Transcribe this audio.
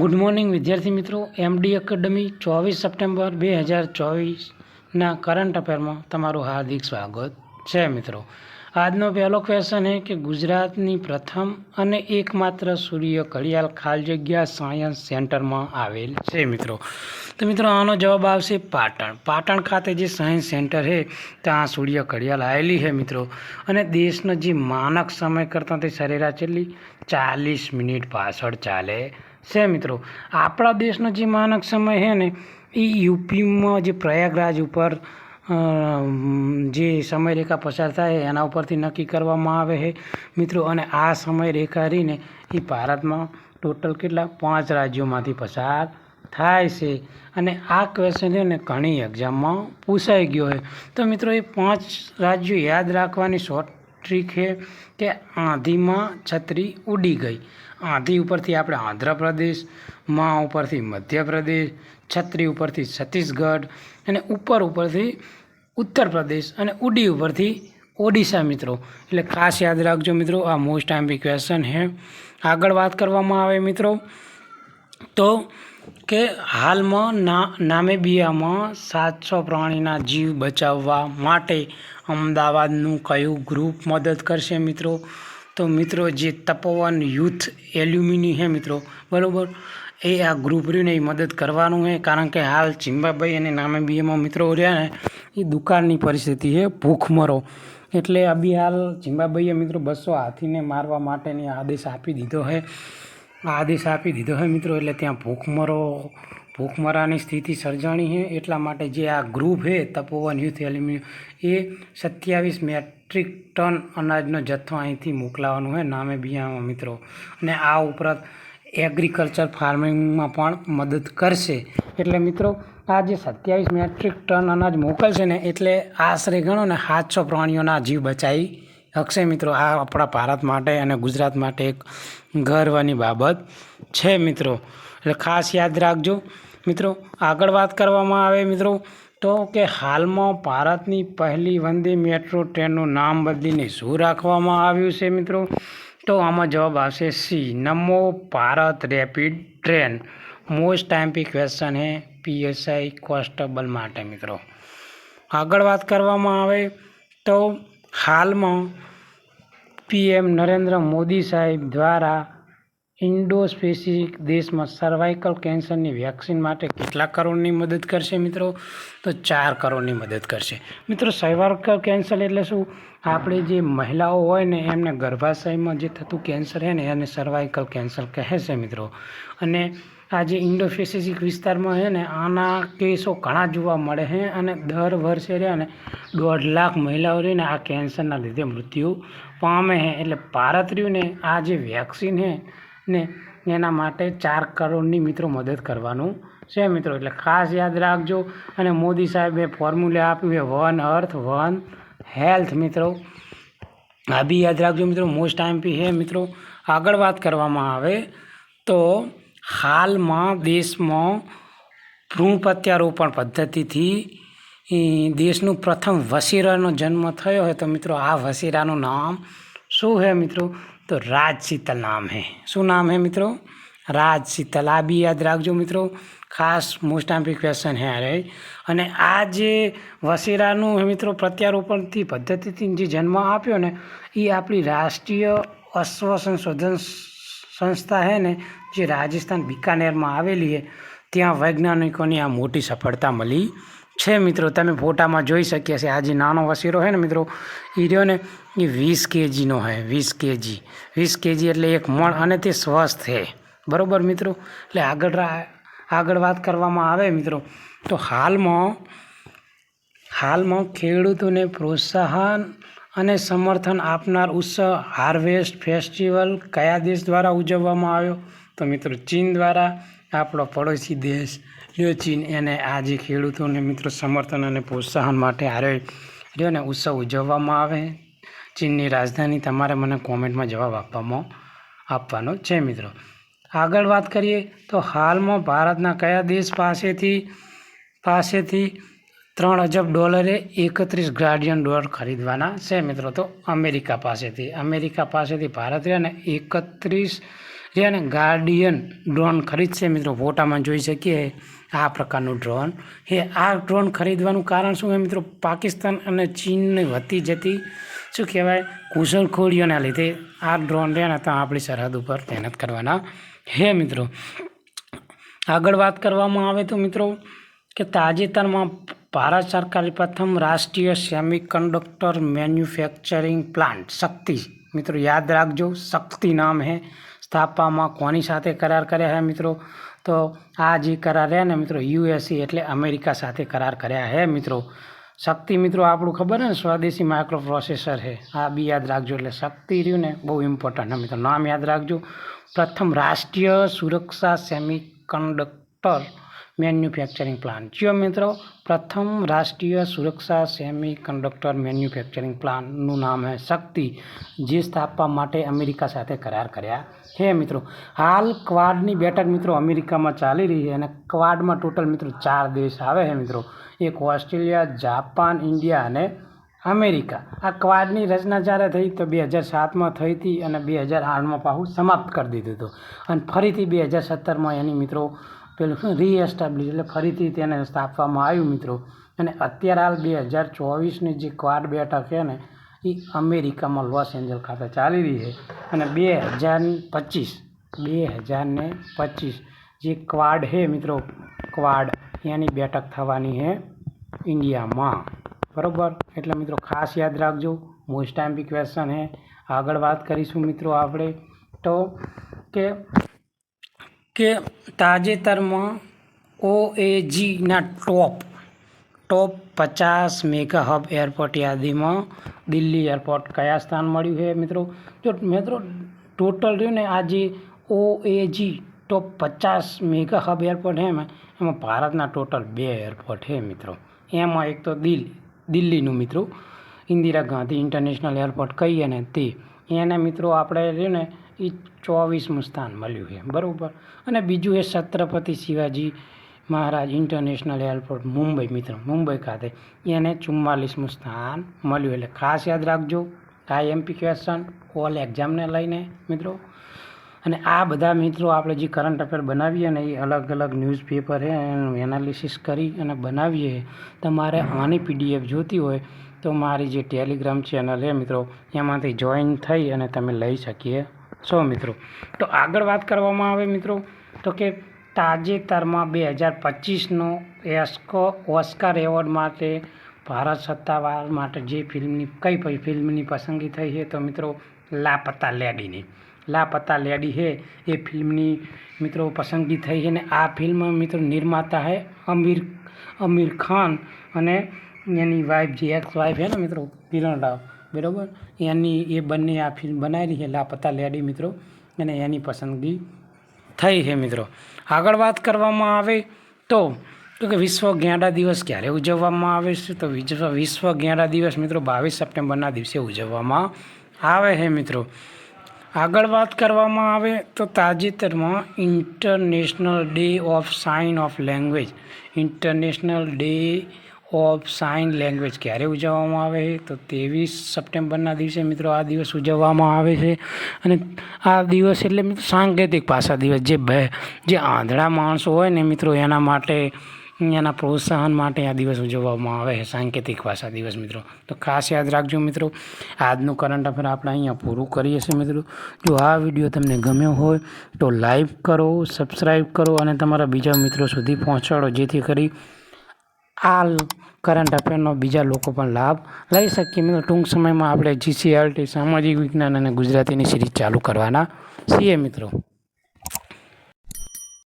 Good morning વિદ્યાર્થી મિત્રો, MD academy 24 September 2024ના current અફેરમાં તમારું હાર્દિક સ્વાગત છે. મિત્રો, આજનો પહેલો ક્વેશ્ચન છે કે ગુજરાતની પ્રથમ અને એકમાત્ર સૂર્ય ઘડિયાળ ખાલી જગ્યા સાયન્સ સેન્ટરમાં આવેલ છે. તો મિત્રો આનો જવાબ આવશે પાટણ ખાતે જે સાયન્સ સેન્ટર છે ત્યાં સૂર્ય ઘડિયાળ આવેલી છે મિત્રો. અને દેશનો જે માનક સમય કરતાં તે સરેરાશ કેટલી 40 મિનિટ પાછળ ચાલે છે મિત્રો. આપણા દેશનો જે માનક સમય છે ને એ યુપીમાં જે પ્રયાગરાજ ઉપર જે સમયરેખા પસાર થાય એના ઉપરથી નક્કી કરવામાં આવે છે મિત્રો. અને આ સમયરેખા રહીને એ ભારતમાં ટોટલ કેટલા 5 રાજ્યોમાંથી પસાર થાય છે. અને આ ક્વેશ્ચન છે ને ઘણી એક્ઝામમાં પૂછાઈ ગયો છે. તો મિત્રો એ 5 રાજ્યો યાદ રાખવાની શોર્ટ ટ્રીક છે કે આંધીમાં છત્રી ઉડી ગઈ. આંધી ઉપરથી આપણે આંધ્રપ્રદેશ, માં ઉપરથી મધ્યપ્રદેશ, છત્રી ઉપરથી છત્તીસગઢ અને ઉપરથી ઉત્તર પ્રદેશ અને ઉડી ઉપરથી ઓડિશા મિત્રો. એટલે ખાસ યાદ રાખજો મિત્રો, આ મોસ્ટ આઈમ્પી ક્વેશ્ચન છે. આગળ વાત કરવામાં આવે મિત્રો તો કે હાલમાં નામિબિયામાં 700 પ્રાણીના જીવ બચાવવા માટે અમદાવાદનું કયું ગ્રુપ મદદ કરશે મિત્રો? તો મિત્રો જે તપોવન યુથ એલ્યુમિની છે મિત્રો, બરાબર, એ આ ગ્રુપ રહ્યું એ મદદ કરવાનું છે. કારણ કે હાલ ઝિમ્બાબ્વે અને નામિબિયામાં મિત્રો રહ્યા ને એ દુકાળની પરિસ્થિતિ છે, ભૂખમરો. એટલે અભી હાલ ઝિમ્બાબ્વેએ મિત્રો 200 હાથીને મારવા માટેની આદેશ આપી દીધો છે મિત્રો. એટલે ત્યાં ભૂખમરાની સ્થિતિ સર્જાણી છે. એટલા માટે જે આ ગ્રુપ છે તપોવન યુથ એલ્યુમિનિયમ એ 27 મેટ્રિક ટન અનાજનો જથ્થો અહીંથી મોકલાવાનો છે નામિબિયામાં મિત્રો. અને આ ઉપરાંત એગ્રીકલ્ચર ફાર્મિંગમાં પણ મદદ કરશે. એટલે મિત્રો આ જે 27 મેટ્રિક ટન અનાજ મોકલશે ને એટલે આશરે ગણો ને 700 પ્રાણીઓના જીવ બચાવી શકશે મિત્રો. આ આપણા ભારત માટે અને ગુજરાત માટે એક ગર્વની બાબત છે મિત્રો. એટલે ખાસ યાદ રાખજો મિત્રો. આગળ વાત કરવામાં આવે મિત્રો તો કે હાલમાં ભારતની પહેલી વંદે મેટ્રો ટ્રેનનું નામ બદલીને શું રાખવામાં આવ્યું છે મિત્રો? તો આમાં જવાબ આવશે C, Namo Bharat rapid train. Most imp question છે પીએસઆઈ કોન્સ્ટેબલ માટે મિત્રો. આગળ વાત કરવામાં આવે તો હાલમાં પીએમ નરેન્દ્ર મોદી સાહેબ દ્વારા ઇન્ડો પેસિફિક દેશમાં સર્વાઇકલ કેન્સરની વેક્સિન માટે કેટલા કરોડની મદદ કરશે મિત્રો? તો 4 કરોડની મદદ કરશે મિત્રો. સર્વાઇકલ કેન્સર એટલે શું? આપણે જે મહિલાઓ હોય ને એમને ગર્ભાશયમાં જે થતું કેન્સર છે ને એને સર્વાઇકલ કેન્સર કહે છે મિત્રો. અને આ જે ઇન્ડો પેસિફિક વિસ્તારમાં છે ને આના કેસો ઘણા જોવા મળે છે. અને દર વર્ષે રહ્યા ને 1.5 લાખ મહિલાઓ રહીને આ કેન્સરના લીધે મૃત્યુ પામે છે. એટલે ભારત રહ્યું ને આ જે વેક્સિન છે ને એના માટે 4 કરોડની મિત્રો મદદ કરવાનું છે મિત્રો. એટલે ખાસ યાદ રાખજો. અને મોદી સાહેબે ફોર્મ્યુલા આપ્યું છે વન અર્થ વન હેલ્થ મિત્રો. આ બી યાદ રાખજો મિત્રો, મોસ્ટ આઈમ્પી છે મિત્રો. આગળ વાત કરવામાં આવે તો હાલમાં દેશમાં ભ્રૂણ પ્રત્યારોપણ પદ્ધતિથી દેશનું પ્રથમ વસીરાનો જન્મ થયો હોય તો મિત્રો આ વસીરાનું નામ શું છે મિત્રો? તો રાજશીતલ નામ છે. શું નામ છે મિત્રો? રાજશીતલ. આ બી યાદ રાખજો મિત્રો, ખાસ મોસ્ટ આઈમ્પી ક્વેશ્ચન છે આ. અને આ જે વસીરાનું મિત્રો પ્રત્યારોપણથી પદ્ધતિથી જે જન્મ આપ્યો ને એ આપણી રાષ્ટ્રીય અશ્વ સંશોધન સંસ્થા છે ને જે રાજસ્થાન બિકાનેરમાં આવેલી છે ત્યાં વૈજ્ઞાનિકોની આ મોટી સફળતા મળી છે મિત્રો. તમે ફોટામાં જોઈ શકીએ છીએ આ જે નાનો વસીરો છે ને મિત્રો એ રહ્યો ને એ 20 kgનો છે. 20 kg એટલે 1 મણ. અને તે સ્વસ્થ છે, બરાબર મિત્રો. એટલે આગળ વાત કરવામાં આવે મિત્રો તો હાલમાં ખેડૂતોને પ્રોત્સાહન અને સમર્થન આપનાર ઉત્સવ હાર્વેસ્ટ ફેસ્ટિવલ કયા દેશ દ્વારા ઉજવવામાં આવ્યો? તો મિત્રો ચીન દ્વારા. આપણો પડોશી દેશ ચીન એને આ જે ખેડૂતોને મિત્રો સમર્થન અને પ્રોત્સાહન માટે રહ્યો ને ઉત્સવ ઉજવવામાં આવે. ચીનની રાજધાની તમારે મને કોમેન્ટમાં જવાબ આપવાનો છે મિત્રો. આગળ વાત કરીએ તો હાલમાં ભારતના કયા દેશ પાસેથી $3 અજબ 31 ગાર્ડિયન ડોર ખરીદવાના છે મિત્રો? તો અમેરિકા પાસેથી ભારત રહ્યા ને 31 જે અને ગાર્ડિયન ડ્રોન ખરીદશે મિત્રો. ફોટામાં જોઈ શકીએ આ પ્રકારનું ડ્રોન. આ ડ્રોન ખરીદવાનું કારણ શું છે મિત્રો? પાકિસ્તાન અને ચીનની વધતી જતી શું કહેવાય ઘૂસણખોરીઓના લીધે આ ડ્રોન રહ્યા ને તો આપણી સરહદ ઉપર તૈનાત કરવાના હે મિત્રો. આગળ વાત કરવામાં આવે તો મિત્રો કે તાજેતરમાં ભારત સરકારે પ્રથમ રાષ્ટ્રીય સેમિકન્ડક્ટર મેન્યુફેક્ચરિંગ પ્લાન્ટ શક્તિ, મિત્રો યાદ રાખજો શક્તિ નામ હે, સ્થાપવામાં કોની સાથે કરાર કર્યા હે મિત્રો? તો આ જે કરાર રહ્યા ને મિત્રો USA એટલે અમેરિકા સાથે કરાર કર્યા હે મિત્રો. શક્તિ મિત્રો આપણું ખબર ને સ્વદેશી માઇક્રો પ્રોસેસર છે, આ બી યાદ રાખજો. એટલે શક્તિ રહ્યું ને બહુ ઇમ્પોર્ટન્ટ હે મિત્રો, નામ યાદ રાખજો. પ્રથમ રાષ્ટ્રીય સુરક્ષા સેમિકન્ડક્ટર મેન્યુફેક્ચરિંગ પ્લાન્ટ જો મિત્રો, પ્રથમ રાષ્ટ્રીય સુરક્ષા સેમિકન્ડક્ટર મેન્યુફેક્ચરિંગ પ્લાન્ટનું નામ છે શક્તિ, જે સ્થાપવા માટે અમેરિકા સાથે કરાર કર્યા છે મિત્રો. હાલ ક્વાડની બેઠક મિત્રો અમેરિકામાં ચાલી રહી છે અને ક્વાડમાં ટોટલ મિત્રો 4 દેશ આવે છે મિત્રો. એક ઓસ્ટ્રેલિયા, જાપાન, ઇન્ડિયા અને અમેરિકા. આ ક્વાડની રચના જ્યારે થઈ તો 2007માં થઈ હતી અને 2008માં પાછું સમાપ્ત કરી દીધું હતું અને ફરીથી 2017માં એની મિત્રો પેલું રીએસ્ટાબ્લિશ એટલે ફરીથી તેને સ્થાપવામાં આવ્યું મિત્રો. અને અત્યારે હાલ 2024ની જે ક્વાડ બેઠક છે ને એ અમેરિકામાં લોસ એન્જલ ખાતે ચાલી રહી છે અને 2025 જે ક્વાડ છે મિત્રો, ક્વાડ એની બેઠક થવાની છે ઇન્ડિયામાં, બરાબર. એટલે મિત્રો ખાસ યાદ રાખજો, મોસ્ટ ટાઈમ ક્વેશ્ચન છે. આગળ વાત કરીશું મિત્રો આપણે તો કે તાજેતરમાં OAGના ટોપ 50 મેગા હબ એરપોર્ટ યાદીમાં દિલ્હી એરપોર્ટ કયા સ્થાન મળ્યું છે મિત્રો? જો મિત્રો ટોટલ રહ્યું ને આ જે OAG ટોપ 50 મેગા હબ એરપોર્ટ છે એમાં ભારતના ટોટલ 2 એરપોર્ટ છે મિત્રો. એમાં એક તો દિલ્હીનું મિત્રો ઇન્દિરા ગાંધી ઇન્ટરનેશનલ એરપોર્ટ કહીએ ને તે, એને મિત્રો આપણે રહ્યું ને એ 24મું સ્થાન મળ્યું છે, બરાબર. અને બીજું એ છત્રપતિ શિવાજી મહારાજ ઇન્ટરનેશનલ એરપોર્ટ મુંબઈ મિત્રો, મુંબઈ ખાતે એને 44મું સ્થાન મળ્યું. એટલે ખાસ યાદ રાખજો IMP ક્વેશ્ચન ઓલ એક્ઝામને લઈને મિત્રો. અને આ બધા મિત્રો આપણે જે કરંટ અફેર બનાવીએ ને એ અલગ અલગ ન્યૂઝપેપર છે એનું એનાલિસિસ કરી અને બનાવીએ. તમારે આની PDF જોતી હોય તો મારી જે ટેલિગ્રામ ચેનલ છે મિત્રો એમાંથી જોઈન થઈ અને તમે લઈ શકીએ છો મિત્રો. તો આગળ વાત કરવામાં આવે મિત્રો તો કે તાજેતરમાં 2025નો ઓસ્કાર એવોર્ડ માટે ભારત સત્તાવાર માટે જે કઈ ફિલ્મની પસંદગી થઈ છે તો મિત્રો લાપતા લેડી છે એ ફિલ્મની મિત્રો પસંદગી થઈ છે. અને આ ફિલ્મ મિત્રો નિર્માતા છે અમીર ખાન અને એની વાઇફ જે એક્સ વાઇફ છે ને મિત્રો કિરણ રાવ, બરાબર. એની એ બંને આ ફિલ્મ બનાવેલી છે લાપતા લેડી મિત્રો અને એની પસંદગી થઈ છે મિત્રો. આગળ વાત કરવામાં આવે તો કે વિશ્વ ગેંડા દિવસ ક્યારે ઉજવવામાં આવે છે? તો વિશ્વ ગેંડા દિવસ મિત્રો 22 સપ્ટેમ્બરના દિવસે ઉજવવામાં આવે છે મિત્રો. આગળ વાત કરવામાં આવે તો તાજેતરમાં international day of sine language ક્યારે ઉજવવામાં આવે છે? તો 23 સપ્ટેમ્બરના દિવસે મિત્રો આ દિવસ ઉજવવામાં આવે છે. અને આ દિવસ એટલે મિત્રો સાંકેતિક ભાષા દિવસ, જે આંધળા માણસો હોય ને મિત્રો એના માટે એના પ્રોત્સાહન માટે આ દિવસ ઉજવવામાં આવે છે, સાંકેતિક ભાષા દિવસ મિત્રો. તો ખાસ યાદ રાખજો મિત્રો. આજનું કરંટ અફેર આપણે અહીંયા પૂરું કરીએ છીએ મિત્રો. જો આ વિડીયો તમને ગમ્યો હોય તો લાઈક કરો, સબસ્ક્રાઈબ કરો અને તમારા બીજા મિત્રો સુધી પહોંચાડો, જેથી કરી આ કરંટ અફેરનો બીજા લોકો પણ લાભ લઈ શકીએ મિત્રો. ટૂંક સમયમાં આપણે GCRT સામાજિક વિજ્ઞાન અને ગુજરાતીની સિરીઝ ચાલુ કરવાના છીએ મિત્રો.